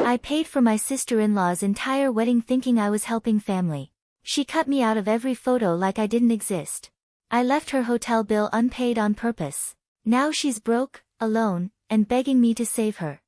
I paid for my sister-in-law's entire wedding thinking I was helping family. She cut me out of every photo like I didn't exist. I left her hotel bill unpaid on purpose. Now she's broke, alone, and begging me to save her.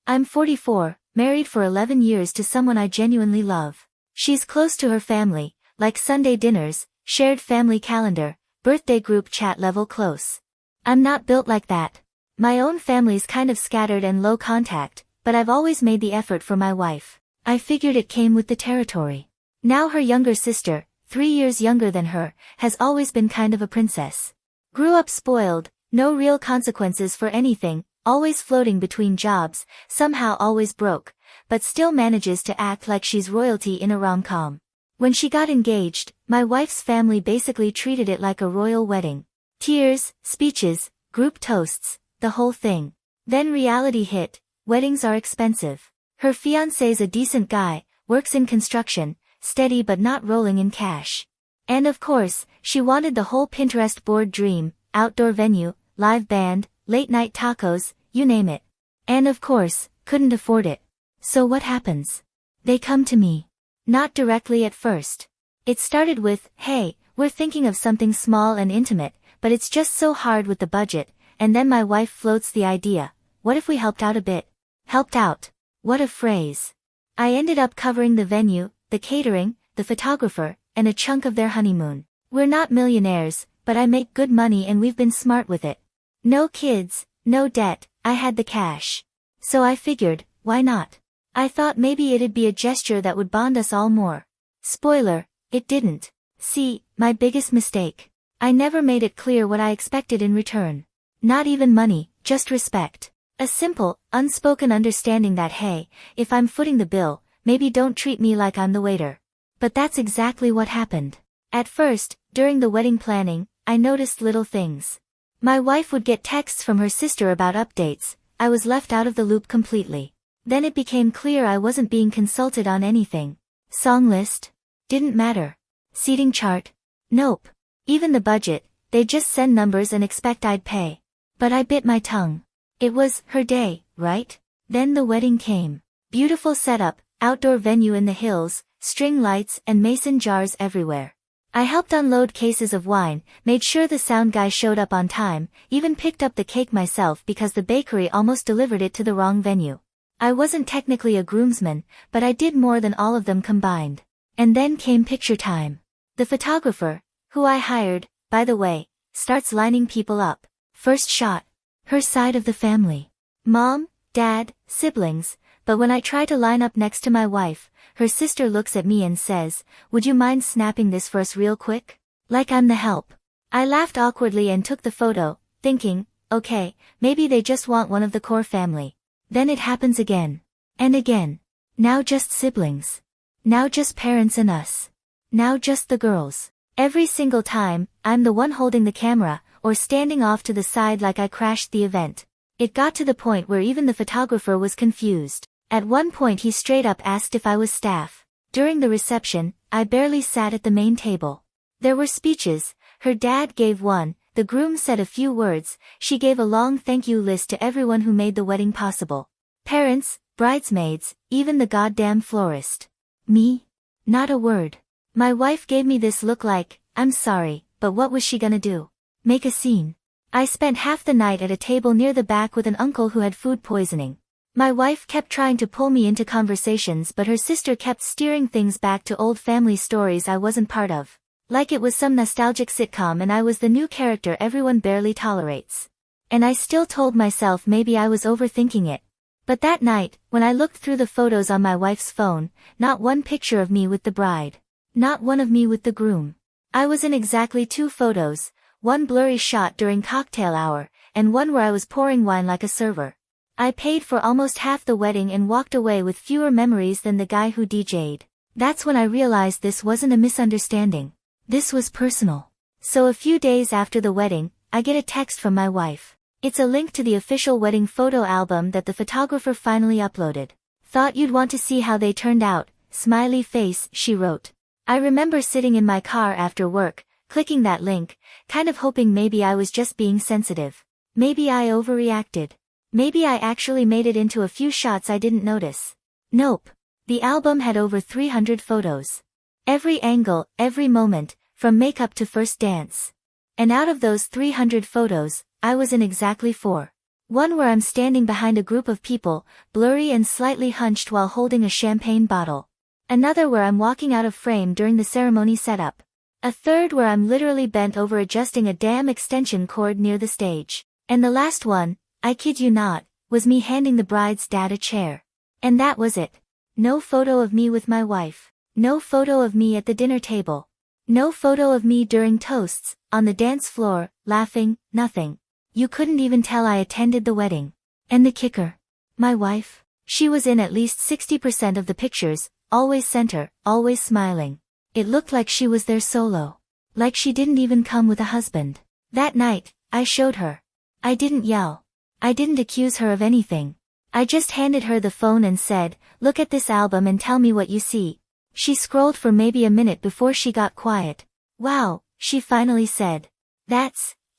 I'm 44, married for 11 years to someone I genuinely love. She's close to her family, like Sunday dinners, shared family calendar, birthday group chat level close. I'm not built like that. My own family's kind of scattered and low contact, but I've always made the effort for my wife. I figured it came with the territory. Now her younger sister, 3 years younger than her, has always been kind of a princess. Grew up spoiled, no real consequences for anything, always floating between jobs, somehow always broke, but still manages to act like she's royalty in a rom-com. When she got engaged, my wife's family basically treated it like a royal wedding. Tears, speeches, group toasts, the whole thing. Then reality hit, weddings are expensive. Her fiancé's a decent guy, works in construction, steady but not rolling in cash. And of course, she wanted the whole Pinterest board dream, outdoor venue, live band, late night tacos, you name it. And of course, couldn't afford it. So what happens? They come to me. Not directly at first. It started with, hey, we're thinking of something small and intimate, but it's just so hard with the budget, and then my wife floats the idea, what if we helped out a bit? Helped out. What a phrase. I ended up covering the venue, the catering, the photographer, and a chunk of their honeymoon. We're not millionaires, but I make good money and we've been smart with it. No kids, no debt, I had the cash. So I figured, why not? I thought maybe it'd be a gesture that would bond us all more. Spoiler, it didn't. See, my biggest mistake. I never made it clear what I expected in return. Not even money, just respect. A simple, unspoken understanding that hey, if I'm footing the bill, maybe don't treat me like I'm the waiter. But that's exactly what happened. At first, during the wedding planning, I noticed little things. My wife would get texts from her sister about updates, I was left out of the loop completely. Then it became clear I wasn't being consulted on anything. Song list? Didn't matter. Seating chart? Nope. Even the budget, they just send numbers and expect I'd pay. But I bit my tongue. It was her day, right? Then the wedding came. Beautiful setup, outdoor venue in the hills, string lights and mason jars everywhere. I helped unload cases of wine, made sure the sound guy showed up on time, even picked up the cake myself because the bakery almost delivered it to the wrong venue. I wasn't technically a groomsman, but I did more than all of them combined. And then came picture time. The photographer, who I hired, by the way, starts lining people up. First shot. Her side of the family. Mom, dad, siblings, but when I try to line up next to my wife, her sister looks at me and says, would you mind snapping this for us real quick? Like I'm the help. I laughed awkwardly and took the photo, thinking, okay, maybe they just want one of the core family. Then it happens again. And again. Now just siblings. Now just parents and us. Now just the girls. Every single time, I'm the one holding the camera, or standing off to the side like I crashed the event. It got to the point where even the photographer was confused. At one point he straight up asked if I was staff. During the reception, I barely sat at the main table. There were speeches, her dad gave one, the groom said a few words, she gave a long thank you list to everyone who made the wedding possible. Parents, bridesmaids, even the goddamn florist. Me? Not a word. My wife gave me this look like, I'm sorry, but what was she gonna do? Make a scene. I spent half the night at a table near the back with an uncle who had food poisoning. My wife kept trying to pull me into conversations but her sister kept steering things back to old family stories I wasn't part of. Like it was some nostalgic sitcom and I was the new character everyone barely tolerates. And I still told myself maybe I was overthinking it. But that night, when I looked through the photos on my wife's phone, not one picture of me with the bride. Not one of me with the groom. I was in exactly 2 photos, one blurry shot during cocktail hour, and one where I was pouring wine like a server. I paid for almost half the wedding and walked away with fewer memories than the guy who DJ'd. That's when I realized this wasn't a misunderstanding. This was personal. So a few days after the wedding, I get a text from my wife. It's a link to the official wedding photo album that the photographer finally uploaded. Thought you'd want to see how they turned out, smiley face, she wrote. I remember sitting in my car after work, clicking that link, kind of hoping maybe I was just being sensitive. Maybe I overreacted. Maybe I actually made it into a few shots I didn't notice. Nope. The album had over 300 photos. Every angle, every moment, from makeup to first dance. And out of those 300 photos, I was in exactly 4. One where I'm standing behind a group of people, blurry and slightly hunched while holding a champagne bottle. Another where I'm walking out of frame during the ceremony setup. A third where I'm literally bent over adjusting a damn extension cord near the stage. And the last one, I kid you not, was me handing the bride's dad a chair. And that was it. No photo of me with my wife. No photo of me at the dinner table. No photo of me during toasts, on the dance floor, laughing, nothing. You couldn't even tell I attended the wedding. And the kicker? My wife? She was in at least 60% of the pictures, always center, always smiling. It looked like she was there solo. Like she didn't even come with a husband. That night, I showed her. I didn't yell. I didn't accuse her of anything. I just handed her the phone and said, "Look at this album and tell me what you see." She scrolled for maybe a minute before she got quiet. "Wow," she finally said.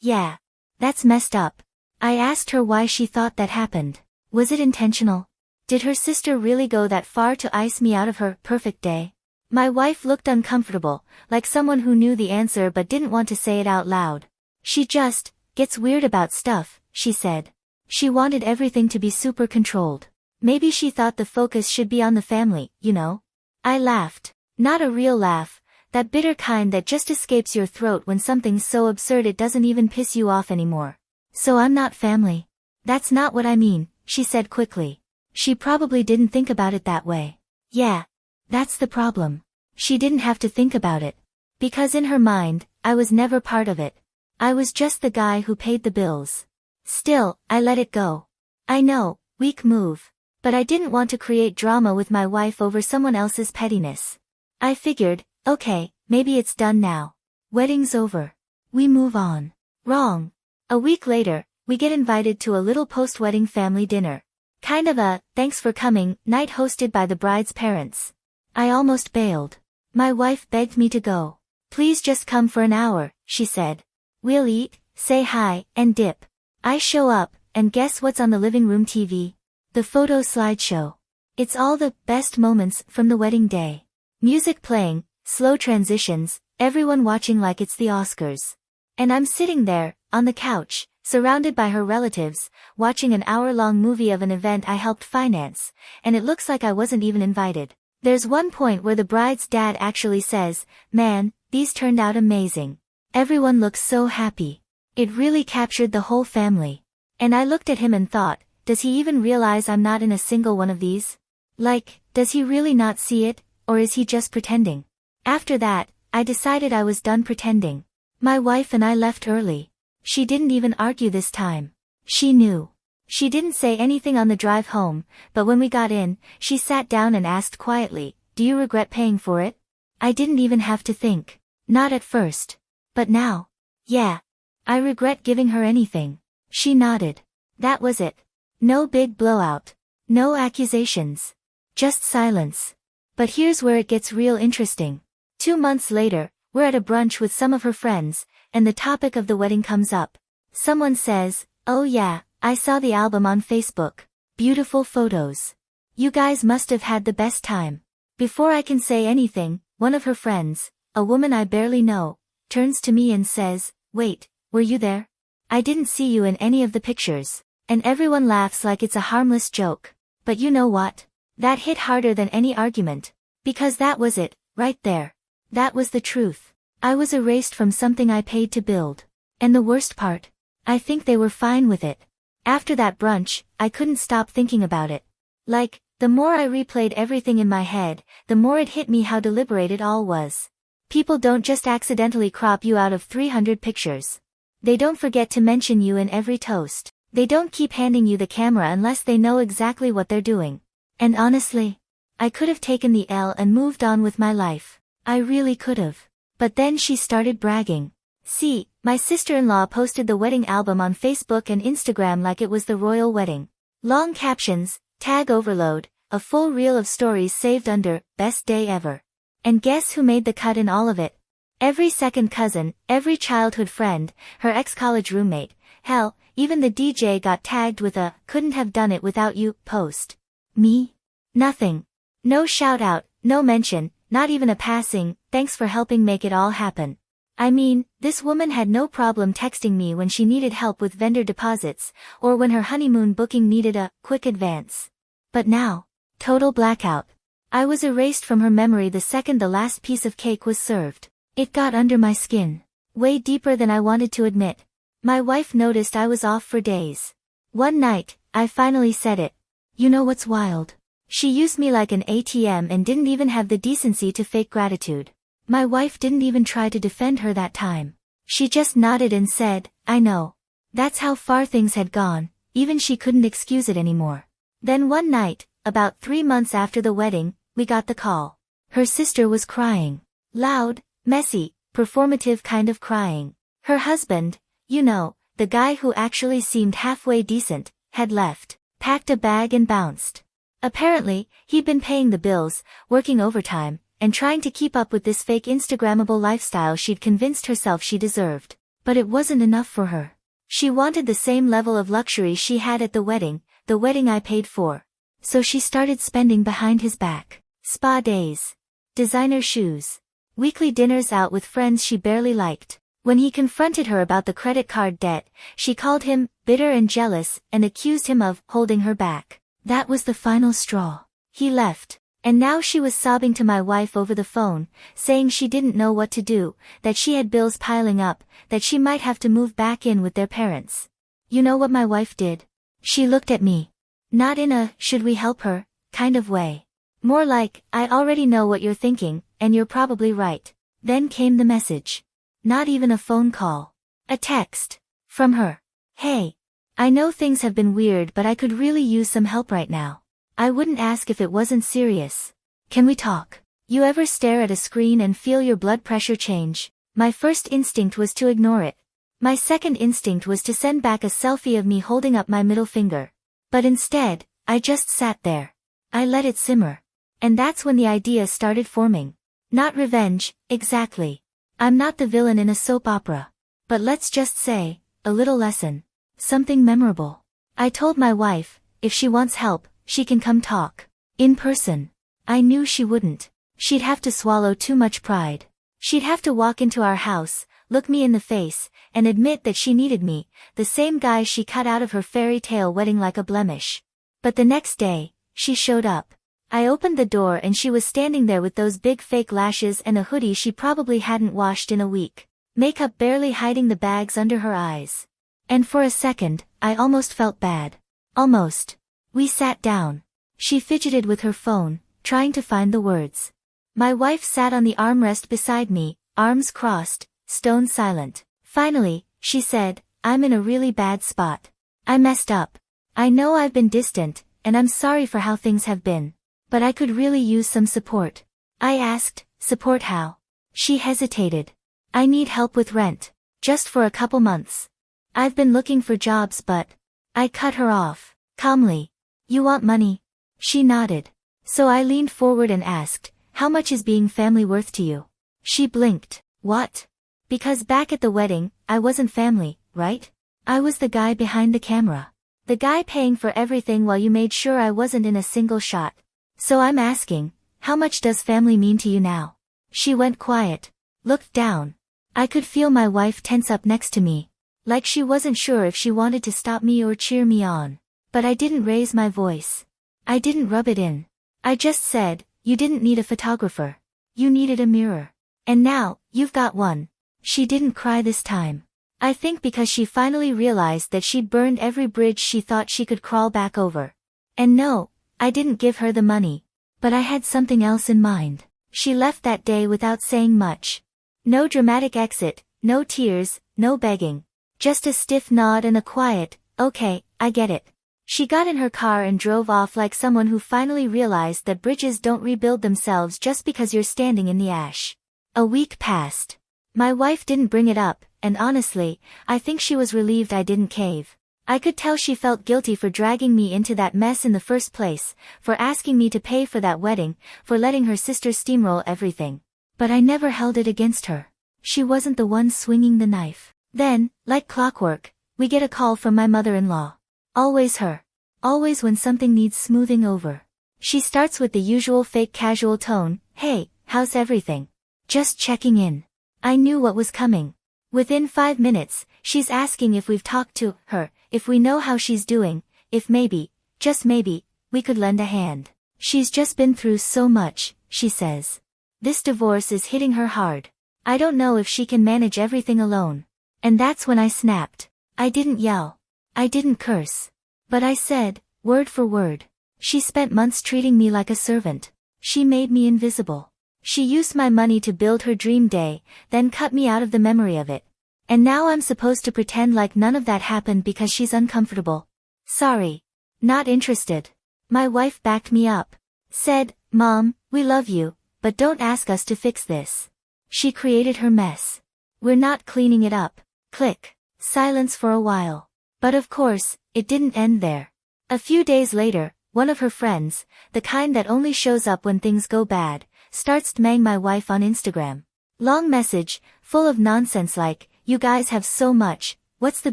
Yeah. That's messed up." I asked her why she thought that happened. Was it intentional? Did her sister really go that far to ice me out of her perfect day? My wife looked uncomfortable, like someone who knew the answer but didn't want to say it out loud. "She just gets weird about stuff," she said. She wanted everything to be super controlled. Maybe she thought the focus should be on the family, you know? I laughed. Not a real laugh, that bitter kind that just escapes your throat when something's so absurd it doesn't even piss you off anymore. "So I'm not family." "That's not what I mean," she said quickly. She probably didn't think about it that way. Yeah. That's the problem. She didn't have to think about it. Because in her mind, I was never part of it. I was just the guy who paid the bills. Still, I let it go. I know, weak move. But I didn't want to create drama with my wife over someone else's pettiness. I figured, okay, maybe it's done now. Wedding's over. We move on. Wrong. A week later, we get invited to a little post-wedding family dinner. Kind of a, thanks for coming, night hosted by the bride's parents. I almost bailed. My wife begged me to go. "Please just come for an hour," she said. "We'll eat, say hi, and dip." I show up, and guess what's on the living room TV? The photo slideshow. It's all the best moments from the wedding day. Music playing, slow transitions, everyone watching like it's the Oscars. And I'm sitting there, on the couch, surrounded by her relatives, watching an hour-long movie of an event I helped finance, and it looks like I wasn't even invited. There's one point where the bride's dad actually says, "Man, these turned out amazing. Everyone looks so happy." It really captured the whole family. And I looked at him and thought, does he even realize I'm not in a single one of these? Like, does he really not see it, or is he just pretending? After that, I decided I was done pretending. My wife and I left early. She didn't even argue this time. She knew. She didn't say anything on the drive home, but when we got in, she sat down and asked quietly, "Do you regret paying for it?" I didn't even have to think. Not at first. But now. Yeah. I regret giving her anything. She nodded. That was it. No big blowout. No accusations. Just silence. But here's where it gets real interesting. 2 months later, we're at a brunch with some of her friends, and the topic of the wedding comes up. Someone says, "Oh yeah, I saw the album on Facebook. Beautiful photos. You guys must have had the best time." Before I can say anything, one of her friends, a woman I barely know, turns to me and says, "Wait, were you there? I didn't see you in any of the pictures." And everyone laughs like it's a harmless joke. But you know what? That hit harder than any argument. Because that was it, right there. That was the truth. I was erased from something I paid to build. And the worst part? I think they were fine with it. After that brunch, I couldn't stop thinking about it. Like, the more I replayed everything in my head, the more it hit me how deliberate it all was. People don't just accidentally crop you out of 300 pictures. They don't forget to mention you in every toast. They don't keep handing you the camera unless they know exactly what they're doing. And honestly, I could have taken the L and moved on with my life. I really could have. But then she started bragging. See, my sister-in-law posted the wedding album on Facebook and Instagram like it was the royal wedding. Long captions, tag overload, a full reel of stories saved under, "Best day ever." And guess who made the cut in all of it? Every second cousin, every childhood friend, her ex-college roommate, hell, Even the DJ got tagged with a "couldn't have done it without you" post. Me? Nothing. No shout out, no mention, not even a passing "thanks for helping make it all happen." I mean, this woman had no problem texting me when she needed help with vendor deposits, or when her honeymoon booking needed a quick advance. But now, total blackout. I was erased from her memory the second the last piece of cake was served. It got under my skin. Way deeper than I wanted to admit. My wife noticed I was off for days. One night, I finally said it. You know what's wild? She used me like an ATM and didn't even have the decency to fake gratitude. My wife didn't even try to defend her that time. She just nodded and said, "I know." That's how far things had gone, even she couldn't excuse it anymore. Then one night, about 3 months after the wedding, we got the call. Her sister was crying. Loud, messy, performative kind of crying. Her husband, you know, the guy who actually seemed halfway decent, had left, packed a bag and bounced. Apparently, he'd been paying the bills, working overtime, and trying to keep up with this fake Instagrammable lifestyle she'd convinced herself she deserved. But it wasn't enough for her. She wanted the same level of luxury she had at the wedding I paid for. So she started spending behind his back. Spa days. Designer shoes. Weekly dinners out with friends she barely liked. When he confronted her about the credit card debt, she called him bitter and jealous and accused him of holding her back. That was the final straw. He left. And now she was sobbing to my wife over the phone, saying she didn't know what to do, that she had bills piling up, that she might have to move back in with their parents. You know what my wife did? She looked at me. Not in a "should we help her" kind of way. More like, "I already know what you're thinking, and you're probably right." Then came the message. Not even a phone call. A text. From her. "Hey. I know things have been weird, but I could really use some help right now. I wouldn't ask if it wasn't serious. Can we talk?" You ever stare at a screen and feel your blood pressure change? My first instinct was to ignore it. My second instinct was to send back a selfie of me holding up my middle finger. But instead, I just sat there. I let it simmer. And that's when the idea started forming. Not revenge, exactly. I'm not the villain in a soap opera. But let's just say, a little lesson. Something memorable. I told my wife, if she wants help, she can come talk. In person. I knew she wouldn't. She'd have to swallow too much pride. She'd have to walk into our house, look me in the face, and admit that she needed me, the same guy she cut out of her fairy tale wedding like a blemish. But the next day, she showed up. I opened the door and she was standing there with those big fake lashes and a hoodie she probably hadn't washed in a week. Makeup barely hiding the bags under her eyes. And for a second, I almost felt bad. Almost. We sat down. She fidgeted with her phone, trying to find the words. My wife sat on the armrest beside me, arms crossed, stone silent. Finally, she said, "I'm in a really bad spot. I messed up. I know I've been distant, and I'm sorry for how things have been. But I could really use some support." I asked, "Support how?" She hesitated. "I need help with rent. Just for a couple months. I've been looking for jobs but..." I cut her off, calmly. "You want money?" She nodded. So I leaned forward and asked, "How much is being family worth to you?" She blinked. "What?" Because back at the wedding, I wasn't family, right? I was the guy behind the camera. The guy paying for everything while you made sure I wasn't in a single shot. So I'm asking, how much does family mean to you now? She went quiet. Looked down. I could feel my wife tense up next to me. Like she wasn't sure if she wanted to stop me or cheer me on. But I didn't raise my voice. I didn't rub it in. I just said, "You didn't need a photographer. You needed a mirror. And now, you've got one." She didn't cry this time. I think because she finally realized that she'd burned every bridge she thought she could crawl back over. And no, I didn't give her the money. But I had something else in mind. She left that day without saying much. No dramatic exit, no tears, no begging. Just a stiff nod and a quiet, "Okay, I get it." She got in her car and drove off like someone who finally realized that bridges don't rebuild themselves just because you're standing in the ash. A week passed. My wife didn't bring it up, and honestly, I think she was relieved I didn't cave. I could tell she felt guilty for dragging me into that mess in the first place, for asking me to pay for that wedding, for letting her sister steamroll everything. But I never held it against her. She wasn't the one swinging the knife. Then, like clockwork, We get a call from my mother-in-law. Always her. Always when something needs smoothing over. She starts with the usual fake casual tone, "Hey, how's everything? Just checking in." I knew what was coming. Within 5 minutes, she's asking if we've talked to her, if we know how she's doing, if maybe, just maybe, we could lend a hand. She's just been through so much, she says. This divorce is hitting her hard. I don't know if she can manage everything alone. And that's when I snapped. I didn't yell. I didn't curse. But I said, word for word. She spent months treating me like a servant. She made me invisible. She used my money to build her dream day, then cut me out of the memory of it. And now I'm supposed to pretend like none of that happened because she's uncomfortable. Sorry. Not interested. My wife backed me up. Said, "Mom, we love you, but don't ask us to fix this." She created her mess. We're not cleaning it up. Click. Silence for a while. But of course, it didn't end there. A few days later, one of her friends, the kind that only shows up when things go bad, starts dmang my wife on Instagram. Long message, full of nonsense like, "You guys have so much, what's the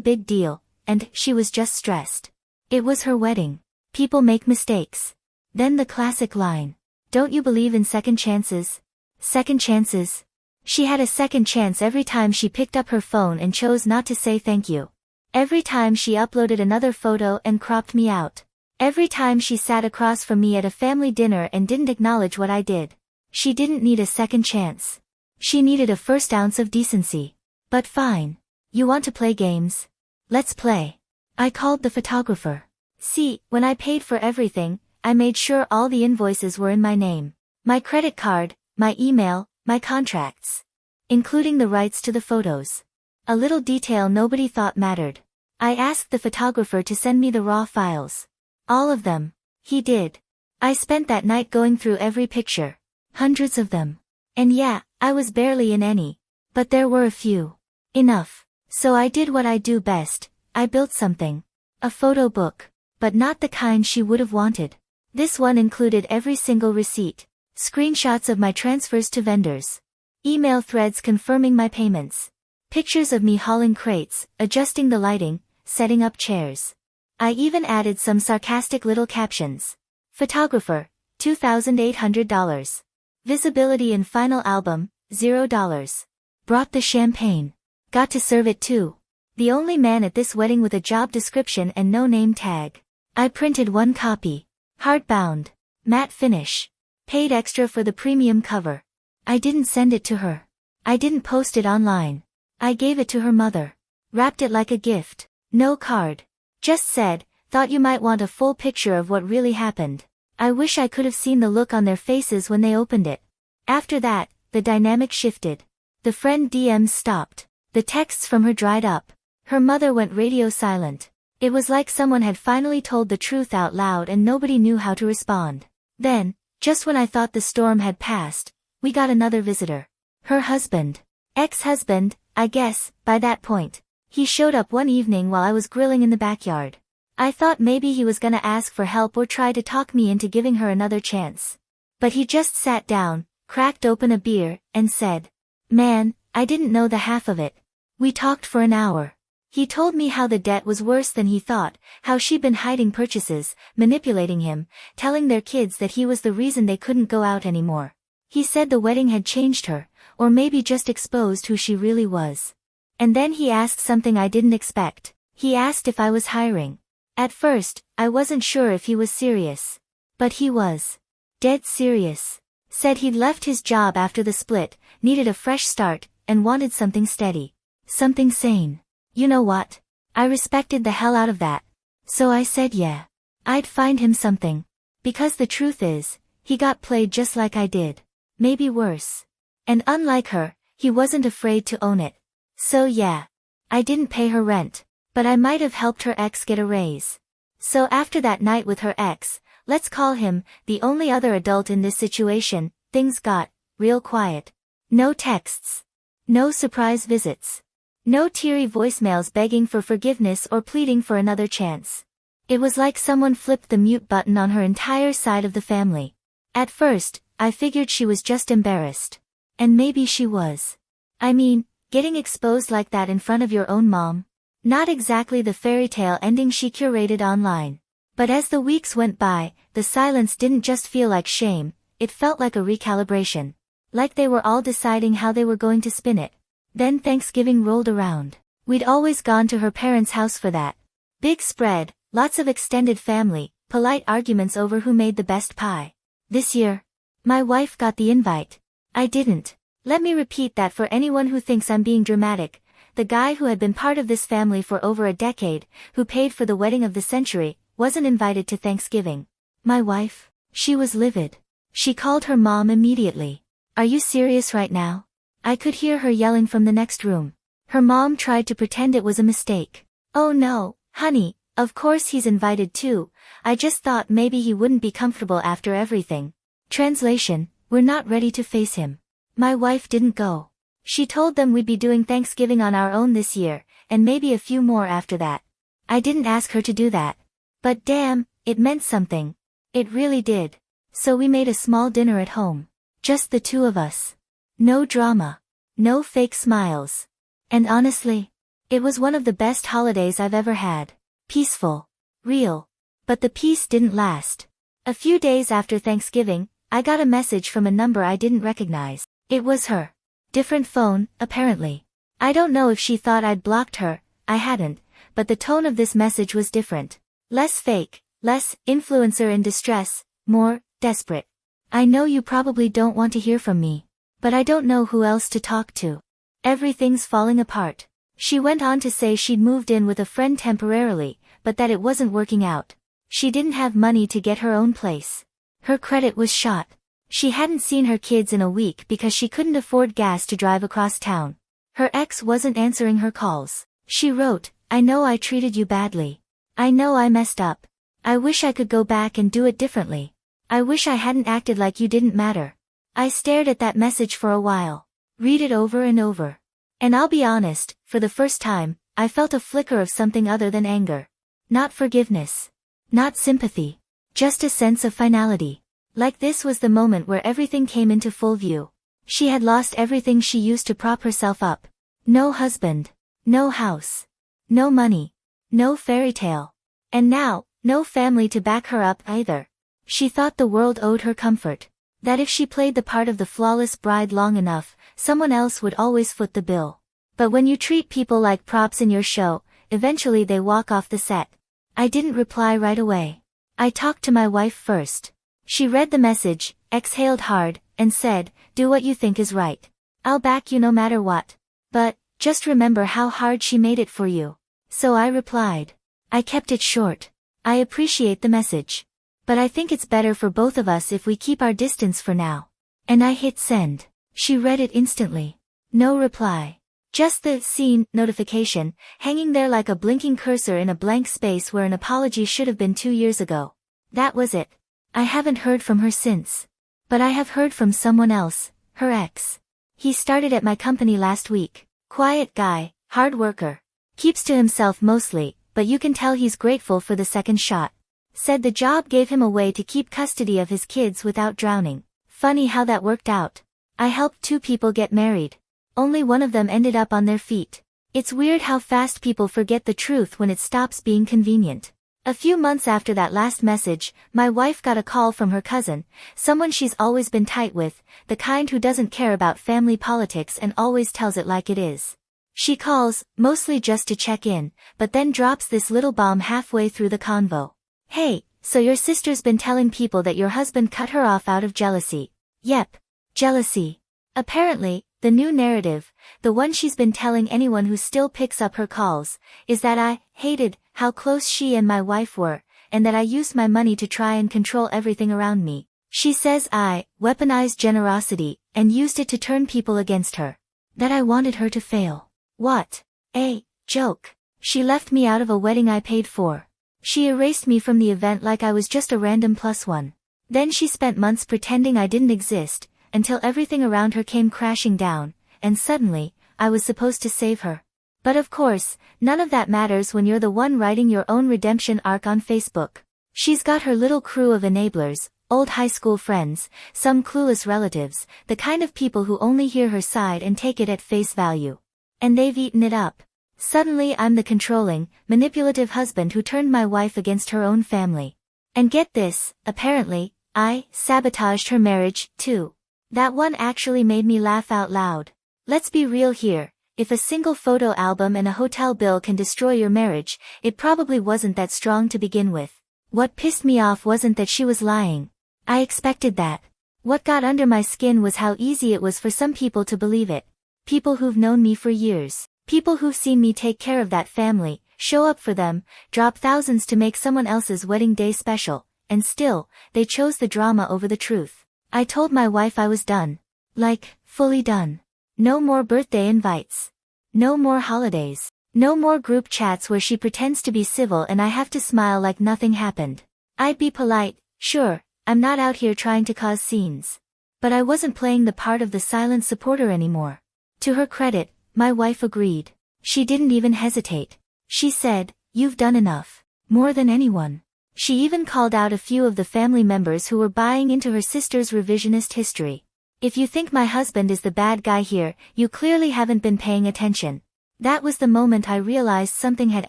big deal?" And she was just stressed. It was her wedding. People make mistakes. Then the classic line. "Don't you believe in second chances?" Second chances? She had a second chance every time she picked up her phone and chose not to say thank you. Every time she uploaded another photo and cropped me out. Every time she sat across from me at a family dinner and didn't acknowledge what I did. She didn't need a second chance. She needed a first ounce of decency. But fine. You want to play games? Let's play. I called the photographer. See, when I paid for everything, I made sure all the invoices were in my name. My credit card, my email, my contracts. Including the rights to the photos. A little detail nobody thought mattered. I asked the photographer to send me the raw files. All of them. He did. I spent that night going through every picture. Hundreds of them. And yeah, I was barely in any. But there were a few. Enough. So I did what I do best. I built something. A photo book. But not the kind she would have wanted. This one included every single receipt. Screenshots of my transfers to vendors. Email threads confirming my payments. Pictures of me hauling crates, adjusting the lighting, setting up chairs. I even added some sarcastic little captions. Photographer, $2,800. Visibility in final album, $0. Brought the champagne. Got to serve it too. The only man at this wedding with a job description and no name tag. I printed one copy. Hardbound. Matte finish. Paid extra for the premium cover. I didn't send it to her. I didn't post it online. I gave it to her mother. Wrapped it like a gift. No card. Just said, "Thought you might want a full picture of what really happened." I wish I could have seen the look on their faces when they opened it. After that, the dynamic shifted. The friend DMs stopped. The texts from her dried up. Her mother went radio silent. It was like someone had finally told the truth out loud and nobody knew how to respond. Then, just when I thought the storm had passed, we got another visitor. Her husband. Ex-husband, I guess, by that point. He showed up one evening while I was grilling in the backyard. I thought maybe he was gonna ask for help or try to talk me into giving her another chance. But he just sat down, cracked open a beer, and said, "Man, I didn't know the half of it." We talked for an hour. He told me how the debt was worse than he thought, how she'd been hiding purchases, manipulating him, telling their kids that he was the reason they couldn't go out anymore. He said the wedding had changed her, or maybe just exposed who she really was. And then he asked something I didn't expect. He asked if I was hiring. At first, I wasn't sure if he was serious. But he was. Dead serious. Said he'd left his job after the split, needed a fresh start, and wanted something steady. Something sane. You know what? I respected the hell out of that. So I said yeah. I'd find him something. Because the truth is, he got played just like I did. Maybe worse. And unlike her, he wasn't afraid to own it. So yeah. I didn't pay her rent. But I might have helped her ex get a raise. So after that night with her ex, let's call him, the only other adult in this situation, things got real quiet. No texts. No surprise visits. No teary voicemails begging for forgiveness or pleading for another chance. It was like someone flipped the mute button on her entire side of the family. At first, I figured she was just embarrassed. And maybe she was. I mean, getting exposed like that in front of your own mom? Not exactly the fairy tale ending she curated online. But as the weeks went by, the silence didn't just feel like shame, it felt like a recalibration. Like they were all deciding how they were going to spin it. Then Thanksgiving rolled around. We'd always gone to her parents' house for that. Big spread, lots of extended family, polite arguments over who made the best pie. This year, my wife got the invite. I didn't. Let me repeat that for anyone who thinks I'm being dramatic. The guy who had been part of this family for over a decade, who paid for the wedding of the century, wasn't invited to Thanksgiving. My wife? She was livid. She called her mom immediately. Are you serious right now? I could hear her yelling from the next room. Her mom tried to pretend it was a mistake. Oh no, honey, of course he's invited too. I just thought maybe he wouldn't be comfortable after everything. Translation, we're not ready to face him. My wife didn't go. She told them we'd be doing Thanksgiving on our own this year, and maybe a few more after that. I didn't ask her to do that. But damn, it meant something. It really did. So we made a small dinner at home. Just the two of us. No drama. No fake smiles. And honestly, it was one of the best holidays I've ever had. Peaceful. Real. But the peace didn't last. A few days after Thanksgiving, I got a message from a number I didn't recognize. It was her. Different phone, apparently. I don't know if she thought I'd blocked her, I hadn't, but the tone of this message was different. Less fake, less influencer in distress, more desperate. I know you probably don't want to hear from me, but I don't know who else to talk to. Everything's falling apart. She went on to say she'd moved in with a friend temporarily, but that it wasn't working out. She didn't have money to get her own place. Her credit was shot. She hadn't seen her kids in a week because she couldn't afford gas to drive across town. Her ex wasn't answering her calls. She wrote, I know I treated you badly. I know I messed up. I wish I could go back and do it differently. I wish I hadn't acted like you didn't matter. I stared at that message for a while. Read it over and over. And I'll be honest, for the first time, I felt a flicker of something other than anger. Not forgiveness. Not sympathy. Just a sense of finality. Like this was the moment where everything came into full view. She had lost everything she used to prop herself up. No husband. No house. No money. No fairy tale. And now, no family to back her up either. She thought the world owed her comfort. That if she played the part of the flawless bride long enough, someone else would always foot the bill. But when you treat people like props in your show, eventually they walk off the set. I didn't reply right away. I talked to my wife first. She read the message, exhaled hard, and said, do what you think is right. I'll back you no matter what. But, just remember how hard she made it for you. So I replied. I kept it short. I appreciate the message. But I think it's better for both of us if we keep our distance for now. And I hit send. She read it instantly. No reply. Just the seen notification, hanging there like a blinking cursor in a blank space where an apology should have been 2 years ago. That was it. I haven't heard from her since. But I have heard from someone else, her ex. He started at my company last week. Quiet guy, hard worker. Keeps to himself mostly, but you can tell he's grateful for the second shot. Said the job gave him a way to keep custody of his kids without drowning. Funny how that worked out. I helped 2 people get married. Only one of them ended up on their feet. It's weird how fast people forget the truth when it stops being convenient. A few months after that last message, my wife got a call from her cousin, someone she's always been tight with, the kind who doesn't care about family politics and always tells it like it is. She calls, mostly just to check in, but then drops this little bomb halfway through the convo. Hey, so your sister's been telling people that your husband cut her off out of jealousy. Yep. Jealousy. Apparently, the new narrative, the one she's been telling anyone who still picks up her calls, is that I hated how close she and my wife were, and that I used my money to try and control everything around me. She says I weaponized generosity and used it to turn people against her. That I wanted her to fail. What a joke. She left me out of a wedding I paid for. She erased me from the event like I was just a random +1. Then she spent months pretending I didn't exist, until everything around her came crashing down, and suddenly, I was supposed to save her. But of course, none of that matters when you're the one writing your own redemption arc on Facebook. She's got her little crew of enablers, old high school friends, some clueless relatives, the kind of people who only hear her side and take it at face value. And they've eaten it up. Suddenly I'm the controlling, manipulative husband who turned my wife against her own family. And get this, apparently, I sabotaged her marriage, too. That one actually made me laugh out loud. Let's be real here. If a single photo album and a hotel bill can destroy your marriage, it probably wasn't that strong to begin with. What pissed me off wasn't that she was lying. I expected that. What got under my skin was how easy it was for some people to believe it. People who've known me for years. People who've seen me take care of that family, show up for them, drop thousands to make someone else's wedding day special, and still, they chose the drama over the truth. I told my wife I was done. Like, fully done. No more birthday invites. No more holidays. No more group chats where she pretends to be civil and I have to smile like nothing happened. I'd be polite, sure, I'm not out here trying to cause scenes. But I wasn't playing the part of the silent supporter anymore. To her credit, my wife agreed. She didn't even hesitate. She said, "You've done enough. More than anyone." She even called out a few of the family members who were buying into her sister's revisionist history. "If you think my husband is the bad guy here, you clearly haven't been paying attention." That was the moment I realized something had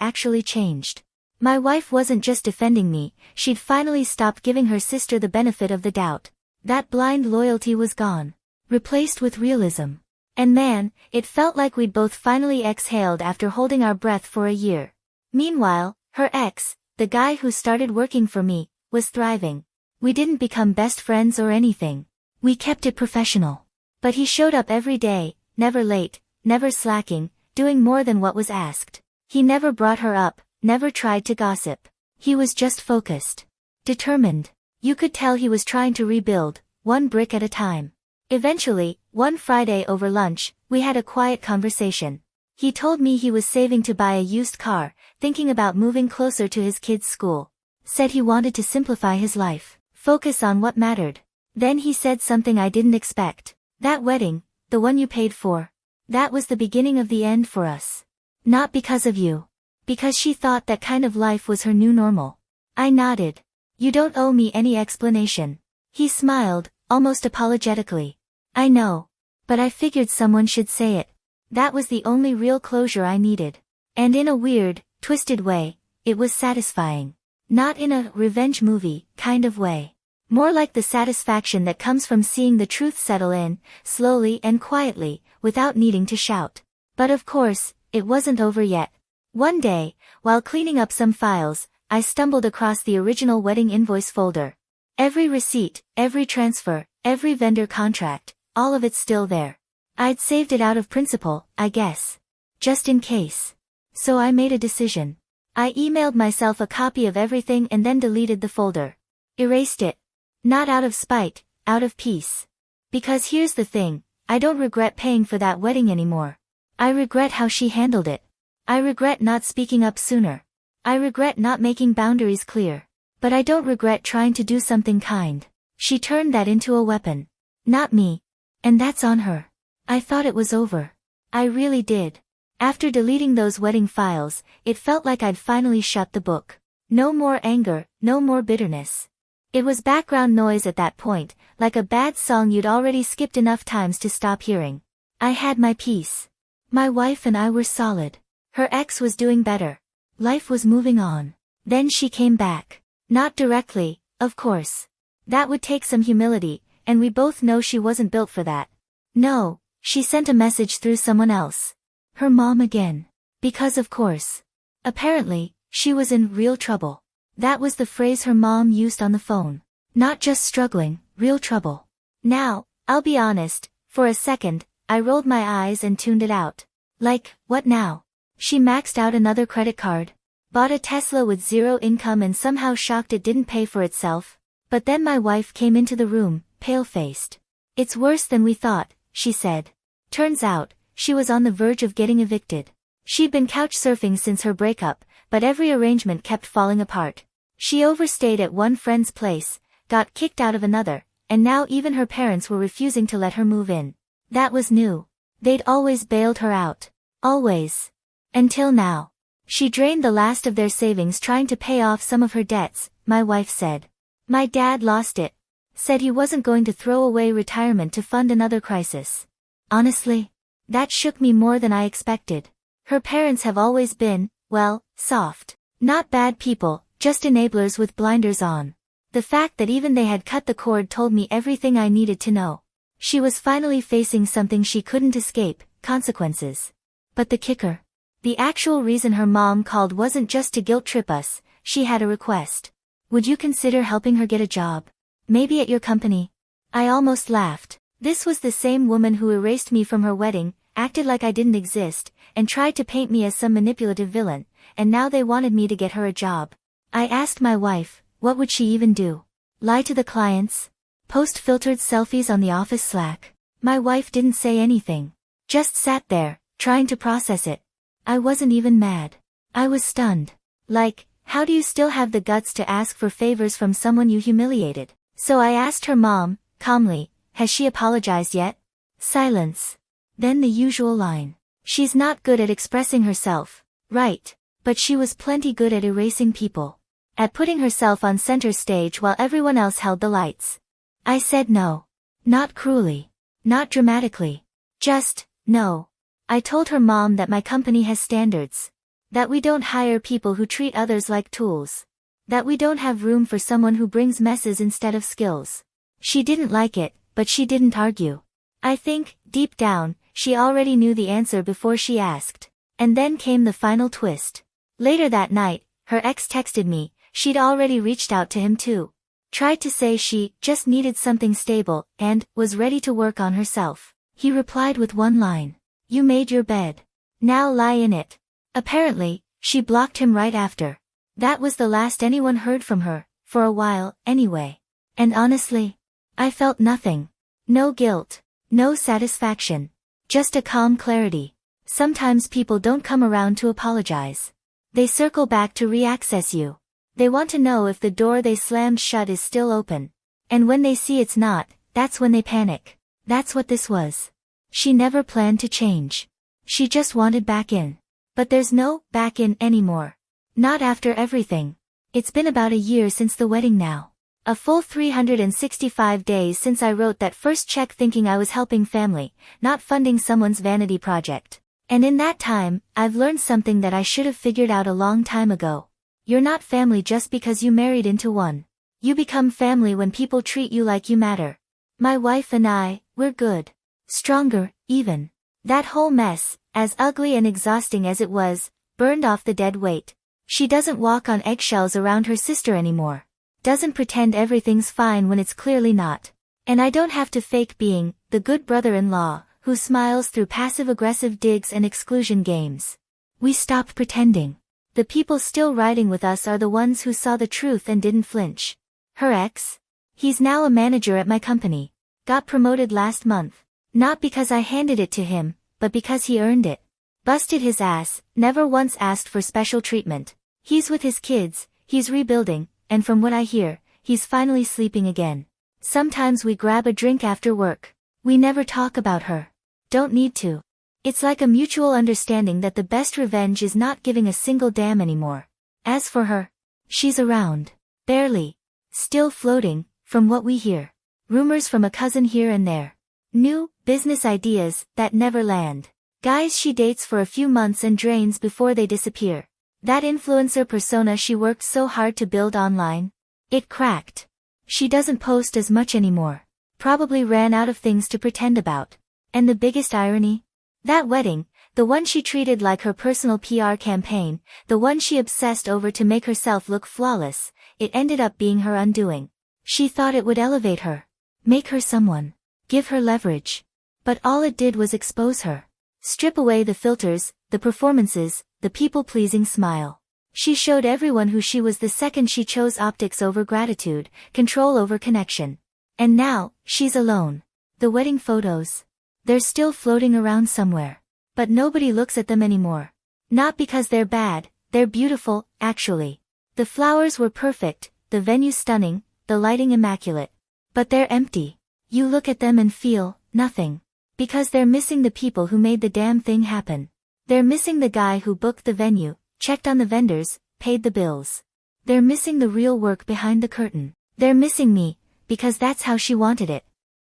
actually changed. My wife wasn't just defending me, she'd finally stopped giving her sister the benefit of the doubt. That blind loyalty was gone. Replaced with realism. And man, it felt like we'd both finally exhaled after holding our breath for a year. Meanwhile, her ex, the guy who started working for me, was thriving. We didn't become best friends or anything. We kept it professional. But he showed up every day, never late, never slacking, doing more than what was asked. He never brought her up, never tried to gossip. He was just focused. Determined. You could tell he was trying to rebuild, one brick at a time. Eventually, one Friday over lunch, we had a quiet conversation. He told me he was saving to buy a used car, thinking about moving closer to his kids' school. Said he wanted to simplify his life, focus on what mattered. Then he said something I didn't expect. "That wedding, the one you paid for. That was the beginning of the end for us. Not because of you. Because she thought that kind of life was her new normal." I nodded. "You don't owe me any explanation." He smiled, almost apologetically. "I know. But I figured someone should say it." That was the only real closure I needed. And in a weird, twisted way, it was satisfying. Not in a revenge movie kind of way. More like the satisfaction that comes from seeing the truth settle in, slowly and quietly, without needing to shout. But of course, it wasn't over yet. One day, while cleaning up some files, I stumbled across the original wedding invoice folder. Every receipt, every transfer, every vendor contract, all of it's still there. I'd saved it out of principle, I guess. Just in case. So I made a decision. I emailed myself a copy of everything and then deleted the folder. Erased it. Not out of spite, out of peace. Because here's the thing, I don't regret paying for that wedding anymore. I regret how she handled it. I regret not speaking up sooner. I regret not making boundaries clear. But I don't regret trying to do something kind. She turned that into a weapon. Not me. And that's on her. I thought it was over. I really did. After deleting those wedding files, it felt like I'd finally shut the book. No more anger, no more bitterness. It was background noise at that point, like a bad song you'd already skipped enough times to stop hearing. I had my peace. My wife and I were solid. Her ex was doing better. Life was moving on. Then she came back. Not directly, of course. That would take some humility, and we both know she wasn't built for that. No, she sent a message through someone else. Her mom again. Because of course. Apparently, she was in real trouble. That was the phrase her mom used on the phone. Not just struggling, real trouble. Now, I'll be honest, for a second, I rolled my eyes and tuned it out. Like, what now? She maxed out another credit card. Bought a Tesla with zero income and somehow shocked it didn't pay for itself. But then my wife came into the room, pale-faced. "It's worse than we thought," she said. Turns out, she was on the verge of getting evicted. She'd been couch surfing since her breakup, but every arrangement kept falling apart. She overstayed at one friend's place, got kicked out of another, and now even her parents were refusing to let her move in. That was new. They'd always bailed her out. Always. Until now. She drained the last of their savings trying to pay off some of her debts, my wife said. My dad lost it. Said he wasn't going to throw away retirement to fund another crisis. Honestly, that shook me more than I expected. Her parents have always been, well, soft. Not bad people, just enablers with blinders on. The fact that even they had cut the cord told me everything I needed to know. She was finally facing something she couldn't escape, consequences. But the kicker. The actual reason her mom called wasn't just to guilt-trip us, she had a request. Would you consider helping her get a job? Maybe at your company? I almost laughed. This was the same woman who erased me from her wedding, acted like I didn't exist, and tried to paint me as some manipulative villain, and now they wanted me to get her a job. I asked my wife, what would she even do? Lie to the clients? Post filtered selfies on the office Slack? My wife didn't say anything. Just sat there, trying to process it. I wasn't even mad. I was stunned. Like, how do you still have the guts to ask for favors from someone you humiliated? So I asked her mom, calmly, has she apologized yet? Silence. Then the usual line. She's not good at expressing herself. Right. But she was plenty good at erasing people. At putting herself on center stage while everyone else held the lights. I said no. Not cruelly. Not dramatically. Just, no. I told her mom that my company has standards. That we don't hire people who treat others like tools. That we don't have room for someone who brings messes instead of skills. She didn't like it, but she didn't argue. I think, deep down, she already knew the answer before she asked. And then came the final twist. Later that night, her ex texted me, she'd already reached out to him too. Tried to say she just needed something stable, and was ready to work on herself. He replied with one line. You made your bed. Now lie in it. Apparently, she blocked him right after. That was the last anyone heard from her, for a while, anyway. And honestly, I felt nothing. No guilt. No satisfaction. Just a calm clarity. Sometimes people don't come around to apologize. They circle back to re-access you. They want to know if the door they slammed shut is still open. And when they see it's not, that's when they panic. That's what this was. She never planned to change. She just wanted back in. But there's no back in anymore. Not after everything. It's been about a year since the wedding now. A full 365 days since I wrote that first check thinking I was helping family, not funding someone's vanity project. And in that time, I've learned something that I should have figured out a long time ago. You're not family just because you married into one. You become family when people treat you like you matter. My wife and I, we're good. Stronger, even. That whole mess, as ugly and exhausting as it was, burned off the dead weight. She doesn't walk on eggshells around her sister anymore. Doesn't pretend everything's fine when it's clearly not. And I don't have to fake being the good brother-in-law who smiles through passive-aggressive digs and exclusion games. We stopped pretending. The people still riding with us are the ones who saw the truth and didn't flinch. Her ex? He's now a manager at my company. Got promoted last month. Not because I handed it to him, but because he earned it. Busted his ass, never once asked for special treatment. He's with his kids, he's rebuilding, and from what I hear, he's finally sleeping again. Sometimes we grab a drink after work. We never talk about her. Don't need to. It's like a mutual understanding that the best revenge is not giving a single damn anymore. As for her, she's around. Barely. Still floating, from what we hear. Rumors from a cousin here and there. New, business ideas, that never land. Guys she dates for a few months and drains before they disappear. That influencer persona she worked so hard to build online. It cracked. She doesn't post as much anymore. Probably ran out of things to pretend about. And the biggest irony? That wedding, the one she treated like her personal PR campaign, the one she obsessed over to make herself look flawless, it ended up being her undoing. She thought it would elevate her. Make her someone. Give her leverage. But all it did was expose her. Strip away the filters, the performances, the people-pleasing smile. She showed everyone who she was the second she chose optics over gratitude, control over connection. And now, she's alone. The wedding photos. They're still floating around somewhere. But nobody looks at them anymore. Not because they're bad, they're beautiful, actually. The flowers were perfect, the venue stunning, the lighting immaculate. But they're empty. You look at them and feel nothing. Because they're missing the people who made the damn thing happen. They're missing the guy who booked the venue, checked on the vendors, paid the bills. They're missing the real work behind the curtain. They're missing me, because that's how she wanted it.